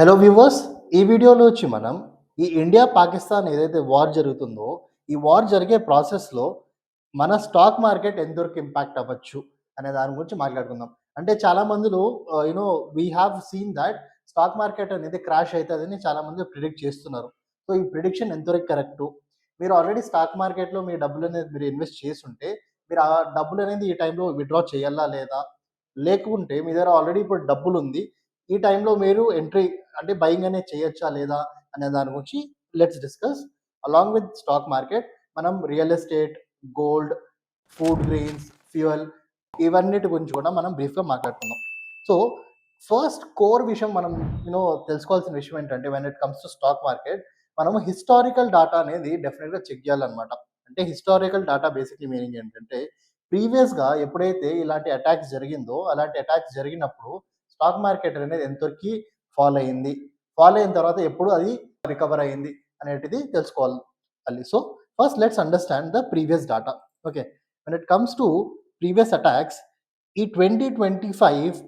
Hello viewers, ఈ వీడియోలో వచ్చి మనం ఈ ఇండియా పాకిస్తాన్ ఏదైతే వార్ జరుగుతుందో, ఈ వార్ జరిగే ప్రాసెస్‌లో మన స్టాక్ మార్కెట్ ఎంతవరకు ఇంపాక్ట్ అవ్వచ్చు అనే దాని గురించి మాట్లాడుకుందాం. అంటే చాలా మందిలో we have seen that stock market అనేది క్రాష్ అయితదని చాలా మంది ప్రిడిక్ట్ చేస్తున్నారు. సో, ఈ ప్రిడిక్షన్ ఎంతవరకు కరెక్టు? మీరు ఆల్రెడీ స్టాక్ మార్కెట్‌లో మీ డబ్బులనేది మీరు ఇన్వెస్ట్ చేసుంటే, మీరు ఆ డబ్బులనేది ఈ టైంలో విత్‌డ్రా చేయాలా లేదా? లేకుంటే మీ దగ్గర ఆల్రెడీ ఇప్పుడు డబ్బులుంది. ఈ టైంలో మీరు ఎంట్రీ అంటే బయింగ్ అనేది చేయొచ్చా లేదా అనే దాని గురించి let's discuss. Along with stock market మనం real estate, gold, food grains, fuel ఇవన్నిటి గురించి కూడా మనం బ్రీఫ్‌గా మాట్లాడుకుందాం. సో, ఫస్ట్ కోర్ విషయం మనం తెలుసుకోవాల్సిన విషయం ఏంటంటే when it comes to stock market మనము హిస్టారికల్ డాటా అనేది డెఫినిట్‌గా చెక్ చేయాలన్నమాట. అంటే హిస్టారికల్ డాటా బేసిక్‌లీ మీనింగ్ ఏంటంటే ప్రీవియస్‌గా ఎప్పుడైతే ఇలాంటి అటాక్స్ జరిగిందో, అలాంటి అటాక్స్ జరిగినప్పుడు స్టాక్ మార్కెట్ అనేది ఎంతవరకి ఫాల్ అయింది. ఫాల్ అయిన తర్వాత ఎప్పుడు అది రికవర్ అయింది అనేటిది తెలుసుకోవాలి. So, first let's understand the previous data. Okay. When it comes to previous attacks ఈ 2025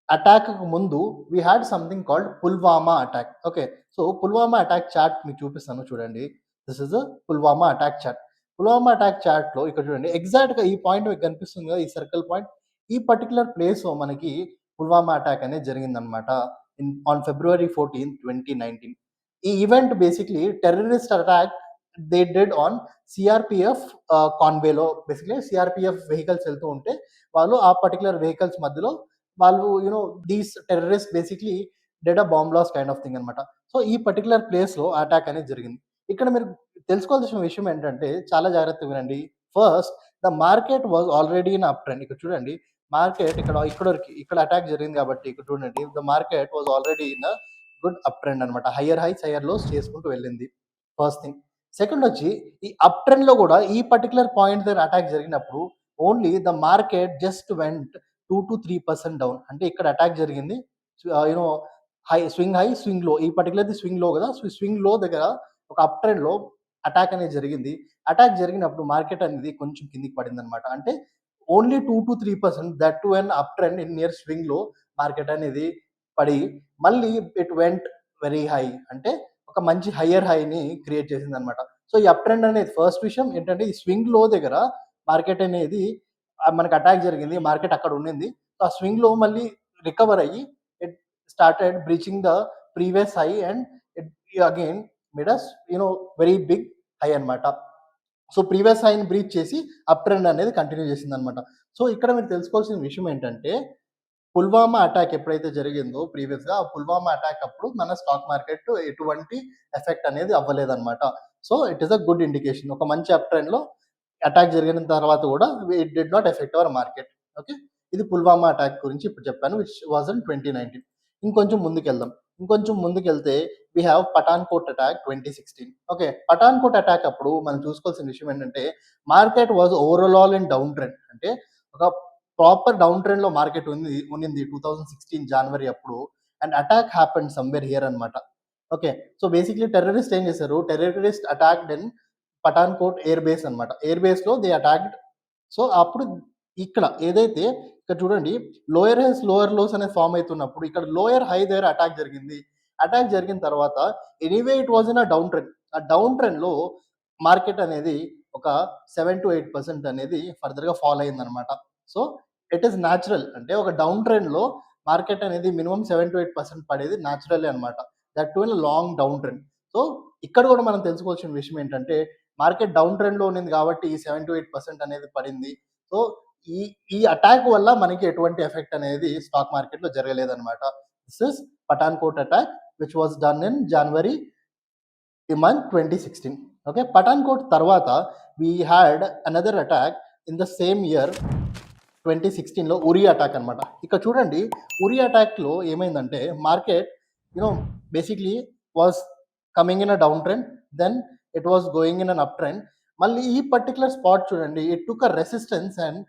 అటాక్‌కు ముందు we had something called Pulwama attack. Okay. So, Pulwama attack chart మీకు చూపిస్తాను చూడండి. This is the Pulwama attack chart. Pulwama attack చార్ట్‌లో ఇక్కడ చూడండి ఎగ్జాక్ట్‌గా ఈ పాయింట్ మీకు కనిపిస్తుంది కదా! ఈ సర్కిల్ పాయింట్. ఈ పర్టిక్యులర్ ప్లేస్‌లో మనకి పుల్వామా అటాక్ అనేది జరిగిందనమాట. On February 14, 2019. ఈ event basically terrorist attack they did on CRPF కాన్వేలో బేసిక్‌లీ సీఆర్‌పీఎఫ్ వెహికల్స్ వెళ్తూ ఉంటే వాళ్ళు ఆ పర్టిక్యులర్ వెహికల్స్ మధ్యలో వాళ్ళు these terrorist basically did a bomb blast kind of thing అనమాట. సో, ఈ పర్టిక్యులర్ ప్లేస్‌లో అటాక్ అనేది జరిగింది. ఇక్కడ మీరు తెలుసుకోవాల్సిన విషయం ఏంటంటే చాలా జాగ్రత్తగా వినండి. First the market was already in up trend. ఇక్కడ చూడండి మార్కెట్ ఇక్కడ వరకి ఇక్కడ అటాక్ జరిగింది కాబట్టి ఇక్కడ చూడండి the market was already in a good up trend అనమాట. హైయర్ హైస్, హైయర్ లోస్ చేసుకుంటూ వెళ్ళింది. First thing. సెకండ్ వచ్చి ఈ అప్ ట్రెండ్‌లో కూడా ఈ పర్టిక్యులర్ పాయింట్ దగ్గర అటాక్ జరిగినప్పుడు only the market just went 2-3% down. అంటే ఇక్కడ అటాక్ జరిగింది. యూనో స్వింగ్ హై, స్వింగ్ లో. ఈ పర్టిక్యులర్‌ది స్వింగ్ లో కదా! స్వింగ్ లో దగ్గర ఒక అప్ ట్రెండ్‌లో అటాక్ అనేది జరిగింది. అటాక్ జరిగినప్పుడు మార్కెట్ అనేది కొంచెం కిందకి పడిందనమాట. అంటే only 2-3% that too an up trend in near స్వింగ్‌లో మార్కెట్ అనేది పడి మళ్ళీ ఇట్ వెంట్ వెరీ హై. అంటే ఒక మంచి హైయర్ హైని క్రియేట్ చేసిందనమాట. సో, ఈ అప్ ట్రెండ్ అనేది ఫస్ట్ విషయం ఏంటంటే ఈ స్వింగ్ లో దగ్గర మార్కెట్ అనేది మనకి అటాక్ జరిగింది. మార్కెట్ అక్కడ ఉండింది. సో, ఆ స్వింగ్ లో మళ్ళీ రికవర్ అయ్యి it started breaching the previous high and it again made us very big high అనమాట. సో, ప్రీవియస్ హైని బ్రీచ్ చేసి అప్ ట్రెండ్ అనేది కంటిన్యూ చేసిందనమాట. సో, ఇక్కడ మీరు తెలుసుకోవాల్సిన విషయం ఏంటంటే పుల్వామా అటాక్ ఎప్పుడైతే జరిగిందో ప్రీవియస్‌గా ఆ పుల్వామా అటాక్ అప్పుడు మన స్టాక్ మార్కెట్ ఎటువంటి ఎఫెక్ట్ అనేది అవ్వలేదన్నమాట. So, it is a good indication. ఒక మంచి అప్ ట్రెండ్‌లో అటాక్ జరిగిన తర్వాత కూడా it did not effect our market. Okay. ఇది పుల్వామా అటాక్ గురించి ఇప్పుడు చెప్పాను విచ్ వాస్ ఇన్ 2019. ఇంకొంచెం ముందుకెళ్దాం. ఇంకొంచెం ముందుకెళ్తే we have Pathankot attack 2016. Okay. Pathankot attack అప్పుడు మనం చూసుకోవాల్సిన విషయం ఏంటంటే market was overall in down trend. అంటే ఒక ప్రాపర్ డౌన్ ట్రెండ్‌లో మార్కెట్ ఉన్నింది 2016 జనవరి అప్పుడు. And attack happened somewhere here అన్నమాట. ఓకే. సో, బేసిక్‌లీ టెర్రరిస్ట్ ఏం చేశారు? Terrorist attacked in Pathankot air base అన్నమాట. ఎయిర్ బేస్‌లో దే అటాక్డ్. సో, అప్పుడు ఇక్కడ ఏదైతే ఇక్కడ చూడండి లోయర్ హైస్, లోయర్ లోస్ అనేది ఫార్మ్ అయితున్నప్పుడు ఇక్కడ లోయర్ హై దగ్గర అటాక్ జరిగింది. అటాక్ జరిగిన తర్వాత anyway it was in a down trend. ఆ డౌన్ ట్రెండ్‌లో మార్కెట్ అనేది ఒక 7-8% అనేది ఫర్దర్‌గా ఫాల్ అయిందన్నమాట. So, it is natural. అంటే ఒక డౌన్ ట్రెండ్‌లో మార్కెట్ అనేది మినిమమ్ 7-8% పడేది న్యాచురలే అనమాట. That to in long down trend. So, ఇక్కడ కూడా మనం తెలుసుకోవాల్సిన విషయం ఏంటంటే మార్కెట్ డౌన్ ట్రెండ్‌లో ఉన్నింది కాబట్టి 7-8% అనేది పడింది. సో, ఈ ఈ అటాక్ వల్ల మనకి ఎటువంటి ఎఫెక్ట్ అనేది స్టాక్ మార్కెట్‌లో జరగలేదనమాట. This is Pathankot attack which was done in January ఈ మంత్ 2016. ఓకే. పఠాన్‌కోట్ తర్వాత we had another attack in the same year 2016లో ఉరి అటాక్ అనమాట. ఇక్కడ చూడండి ఉరి అటాక్‌లో ఏమైందంటే market you know basically was coming in a down trend. Then it was going in an up trend. మళ్ళీ ఈ పర్టిక్యులర్ స్పాట్ చూడండి it took a resistance and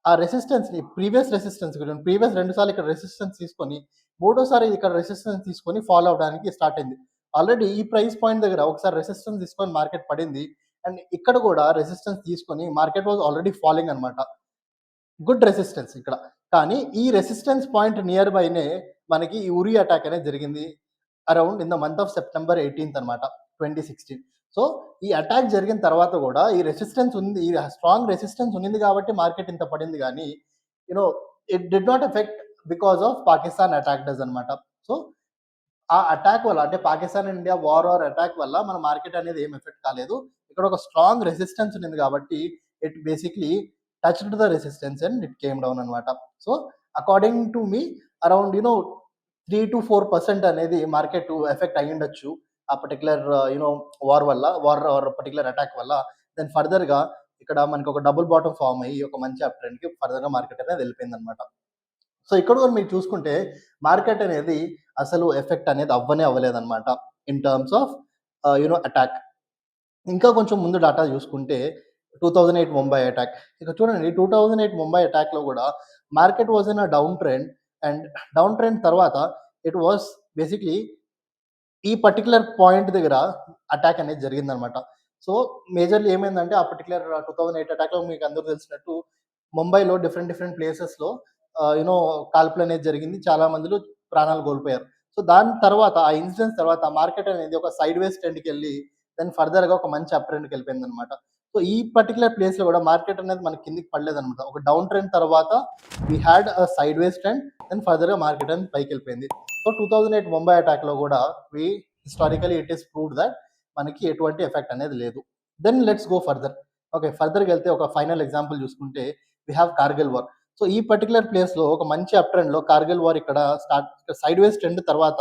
ఆ రెసిస్టెన్స్‌ని ప్రీవియస్ 2 సార్లు ఇక్కడ రెసిస్టెన్స్ తీసుకొని, మూడోసారి ఇక్కడ రెసిస్టెన్స్ తీసుకొని ఫాలో అవ్వడానికి స్టార్ట్ అయింది. ఆల్రెడీ ఈ ప్రైస్ పాయింట్ దగ్గర ఒకసారి రెసిస్టెన్స్ తీసుకొని మార్కెట్ పడింది. అండ్ ఇక్కడ కూడా రెసిస్టెన్స్ తీసుకొని మార్కెట్ వాస్ ఆల్రెడీ ఫాలింగ్ అనమాట. గుడ్ రెసిస్టెన్స్ ఇక్కడ. కానీ ఈ రెసిస్టెన్స్ పాయింట్ నియర్ బైనే మనకి ఈ ఉరి అటాక్ అనేది జరిగింది. Around in the month of September 18థ్ అనమాట 2016. సో ఈ అటాక్ జరిగిన తర్వాత కూడా ఈ రెసిస్టెన్స్ ఉంది, ఈ స్ట్రాంగ్ రెసిస్టెన్స్ ఉన్నింది కాబట్టి మార్కెట్ ఇంత పడింది కానీ you know it did not effect because of Pakistan attack డస్ అనమాట. సో ఆ అటాక్ వల్ల అంటే Pakistan India war or attack వల్ల మన మార్కెట్ అనేది ఏం ఎఫెక్ట్ కాలేదు. ఇక్కడ ఒక స్ట్రాంగ్ రెసిస్టెన్స్ ఉన్నింది కాబట్టి it basically touched the resistance and it came down అనమాట. So according to me around 3-4% అనేది మార్కెట్ ఎఫెక్ట్ అయ్యుండొచ్చు. ఆ పర్టిక్యులర్ వార్ వల్ల, వార్ ఆర్ పర్టిక్యులర్ అటాక్ వల్ల. దెన్ ఫర్దర్‌గా ఇక్కడ మనకి ఒక డబుల్ బాటమ్ ఫార్మ్ అయ్యి ఒక మంచి అప్ ట్రెండ్‌కి ఫర్దర్‌గా మార్కెట్ అనేది వెళ్ళిపోయిందనమాట. సో ఇక్కడ కూడా మీరు చూసుకుంటే మార్కెట్ అనేది అసలు ఎఫెక్ట్ అనేది అవ్వలేదన్నమాట ఇన్ టర్మ్స్ ఆఫ్ అటాక్. ఇంకా కొంచెం ముందు డాటా చూసుకుంటే 2008 ముంబై అటాక్. ఇక చూడండి 2008 ముంబై అటాక్‌లో కూడా market was in a down trend and down trend తర్వాత ఇట్ వాస్ బేసిక్‌లీ ఈ పర్టిక్యులర్ పాయింట్ దగ్గర అటాక్ అనేది జరిగిందనమాట. సో మేజర్‌లీ ఏమైందంటే ఆ పర్టిక్యులర్ 2008 అటాక్‌లో మీకు అందరూ తెలిసినట్టు ముంబైలో డిఫరెంట్ ప్లేసెస్‌లో కాల్పులనేది జరిగింది. చాలా మందిలో ప్రాణాలు కోల్పోయారు. సో దాని తర్వాత ఆ ఇన్సిడెంట్స్ తర్వాత మార్కెట్ అనేది ఒక సైడ్‌వేస్ ట్రెండ్‌కెళ్ళి దెన్ ఫర్దర్‌గా ఒక మంచి అప్ ట్రెండ్‌కెళ్ళిపోయిందనమాట. సో ఈ పర్టిక్యులర్ ప్లేస్‌లో కూడా మార్కెట్ అనేది మనకి కిందకి పడలేదనమాట. ఒక డౌన్ ట్రెండ్ తర్వాత we had a sideways trend then ఫర్దర్‌గా మార్కెట్ అనేది పైకెళ్ళిపోయింది. సో 2008 ముంబై అటాక్‌లో కూడా historically it is proved that మనకి ఎటువంటి ఎఫెక్ట్ అనేది లేదు. Then let's go further. Okay. ఫర్దర్‌గా వెళ్తే ఒక ఫైనల్ ఎగ్జాంపుల్ చూసుకుంటే we have Kargil war. So ఈ పర్టిక్యులర్ ప్లేస్‌లో ఒక మంచి అప్ ట్రెండ్‌లో కార్గిల్ వార్ ఇక్కడ సైడ్‌వేస్ ట్రెండ్ తర్వాత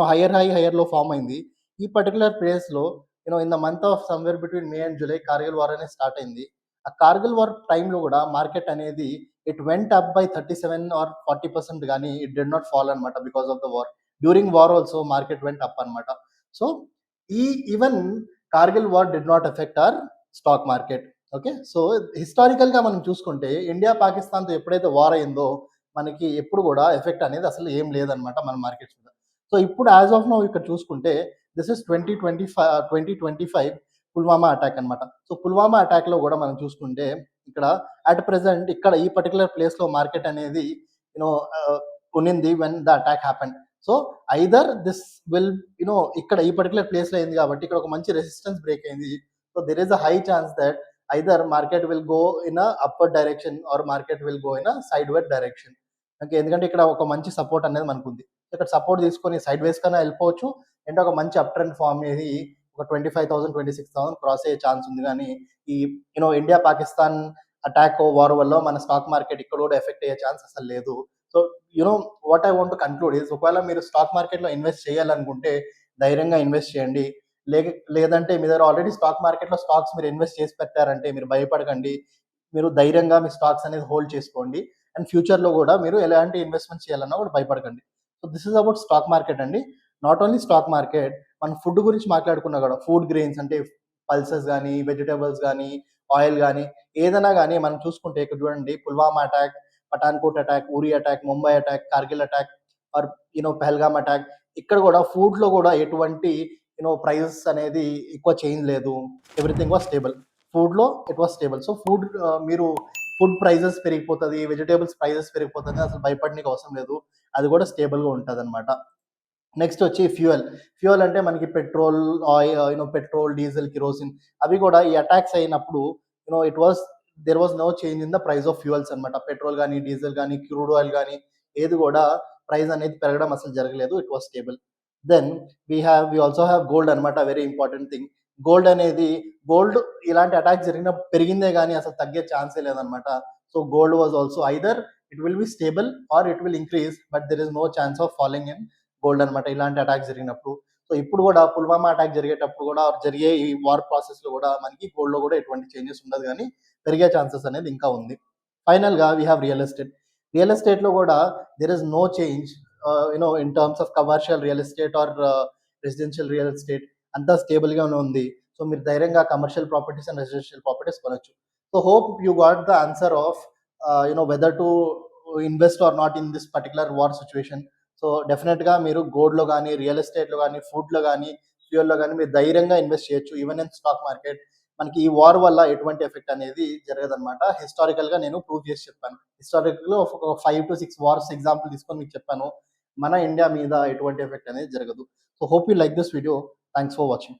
హైయర్ లో ఫార్మ్ అయింది. ఈ పర్టిక్యులర్ ప్లేస్‌లో in the month of somewhere between May and July Kargil war అనేది స్టార్ట్ అయింది. ఆ కార్గిల్ వార్ టైమ్‌లో కూడా మార్కెట్ అనేది it went up by 37 or 40% గానీ ఇట్ డిడ్ నాట్ ఫాల్ అనమాట because of the war. During war also market went up అనమాట. So ఈ even Kargil war did not effect our stock market. Okay. So హిస్టారికల్‌గా మనం చూసుకుంటే India పాకిస్తాన్‌తో ఎప్పుడైతే war అయిందో మనకి ఎప్పుడు కూడా ఎఫెక్ట్ అనేది అసలు ఏం లేదనమాట మన మార్కెట్స్ మీద. సో ఇప్పుడు యాస్ ఆఫ్ నౌ ఇక్కడ చూసుకుంటే దిస్ ఇస్ 2025 పుల్వామా అటాక్ అనమాట. సో పుల్వామా అటాక్‌లో కూడా మనం చూసుకుంటే ఇక్కడ అట్ ప్రెజెంట్ ఇక్కడ ఈ పర్టిక్యులర్ ప్లేస్‌లో మార్కెట్ అనేది యూనో ఆహ్, ఉన్నింది when the attack happened. So either this will ఇక్కడ ఈ పర్టిక్యులర్ ప్లేస్‌లో అయింది కాబట్టి ఇక్కడ ఒక మంచి రెసిస్టెన్స్ బ్రేక్ అయింది. So there is a high chance that either market will go in a upward direction or market will go in a sideways direction. Okay. ఎందుకంటే ఇక్కడ ఒక మంచి సపోర్ట్ అనేది మనకుంది. ఇక్కడ సపోర్ట్ తీసుకొని సైడ్‌వేస్ కన్నా వెళ్ళిపోవచ్చు. అంటే ఒక మంచి అప్ ట్రెండ్ ఫార్మ్ అయ్యి ఒక 25,000, 26,000 క్రాస్ అయ్యే ఛాన్స్ ఉంది గానీ ఈ ఇండియా పాకిస్తాన్ అటాక్ వార్ వల్ల మన స్టాక్ మార్కెట్ ఇక్కడ కూడా ఎఫెక్ట్ అయ్యే ఛాన్స్ అసలు లేదు. So what I want to conclude is ఒకవేళ మీరు స్టాక్ మార్కెట్‌లో ఇన్వెస్ట్ చేయాలనుకుంటే ధైర్యంగా ఇన్వెస్ట్ చేయండి. లేదంటే మీ దగ్గర ఆల్రెడీ స్టాక్ మార్కెట్‌లో స్టాక్స్ మీరు ఇన్వెస్ట్ చేసి పెట్టారంటే మీరు భయపడకండి. మీరు ధైర్యంగా మీ స్టాక్స్ అనేది హోల్డ్ చేసుకోండి. అండ్ ఫ్యూచర్‌లో గూడా మీరు ఎలాంటి ఇన్వెస్ట్‌మెంట్స్ చేయాలన్నా కూడా భయపడకండి. So this is about stock market అండి. నాట్ ఓన్లీ స్టాక్ మార్కెట్ మనం ఫుడ్ గురించి మాట్లాడుకున్నా కూడా ఫుడ్ గ్రెయిన్స్ అంటే పల్సెస్ గానీ, వెజిటబుల్స్ గానీ, ఆయిల్ గానీ ఏదైనా గానీ మనం చూసుకుంటే ఇక్కడ చూడండి Pulwama attack, Pathankot attack, Uri attack, Mumbai attack, Kargil attack or Pahalgam attack ఇక్కడ కూడా ఫుడ్‌లో కూడా ఎటువంటి ప్రైజెస్ అనేది ఎక్కువ చేంజ్ లేదు. Everything was stable. ఫుడ్‌లో ఇట్ వాస్ స్టేబుల్. సో మీరు ఫుడ్ ప్రైజెస్ పెరిగిపోతది, వెజిటబుల్స్ ప్రైజెస్ పెరిగిపోతది అసలు భయపడనీకి అవసరం లేదు. అది కూడా స్టేబుల్‌గా ఉంటదనమాట. నెక్స్ట్ వచ్చి ఫ్యూయల్. ఫ్యూయల్ అంటే మనకి పెట్రోల్, పెట్రోల్, డీజిల్, కిరోసిన్ అవి కూడా ఈ అటాక్స్ అయినప్పుడు there was no change in the price of fuels అనమాట. పెట్రోల్ గానీ, డీజిల్ గానీ, క్రూడ్ ఆయిల్ గానీ ఏది కూడా ప్రైస్ అనేది పెరగడం అసలు జరగలేదు. It was stable. Then we also have gold అనమాట. Very important thing. గోల్డ్ ఇలాంటి అటాక్ జరిగినప్పుడు పెరిగిందే గానీ అసలు తగ్గే ఛాన్సే లేదనమాట. So gold was also either it will be stable or it will increase but there is no chance of falling in gold అనమాట ఇలాంటి అటాక్స్ జరిగినప్పుడు. సో ఇప్పుడు కూడా పుల్వామా అటాక్ జరిగేటప్పుడు కూడా జరిగే ఈ వార్ ప్రాసెస్‌లో కూడా మనకి గోల్డ్‌లో కూడా ఎటువంటి చేంజెస్ ఉండదు గానీ పెరిగే ఛాన్సెస్ అనేది ఇంకా ఉంది. ఫైనల్‌గా we have real estate. Real ఎస్టేట్‌లో కూడా there is no change in terms of commercial real estate or residential real estate అంతా స్టేబుల్‌గానే ఉంది. సో మీరు ధైర్యంగా commercial properties and residential properties కొనొచ్చు. So hope you got the answer of whether to invest or not in this particular war situation. So డెఫినెట్‌గా మీరు గోల్డ్‌లో గానీ, రియల్ ఎస్టేట్‌లో గానీ, ఫుడ్‌లో గానీ, ఫ్యూయల్‌లో గానీ మీరు ధైర్యంగా ఇన్వెస్ట్ చేయొచ్చు. Even in stock market. మనకి ఈ వార్ వల్ల ఎటువంటి ఎఫెక్ట్ అనేది జరగదనమాట. హిస్టారికల్‌గా నేను ప్రూవ్ చేసి చెప్పాను. హిస్టారికల్‌గా ఒక 5-6 వార్స్ ఎగ్జాంపుల్ తీసుకొని మీకు చెప్పాను. మన ఇండియా మీద ఎటువంటి ఎఫెక్ట్ అనేది జరగదు. So hope you like this video. Thanks for watching.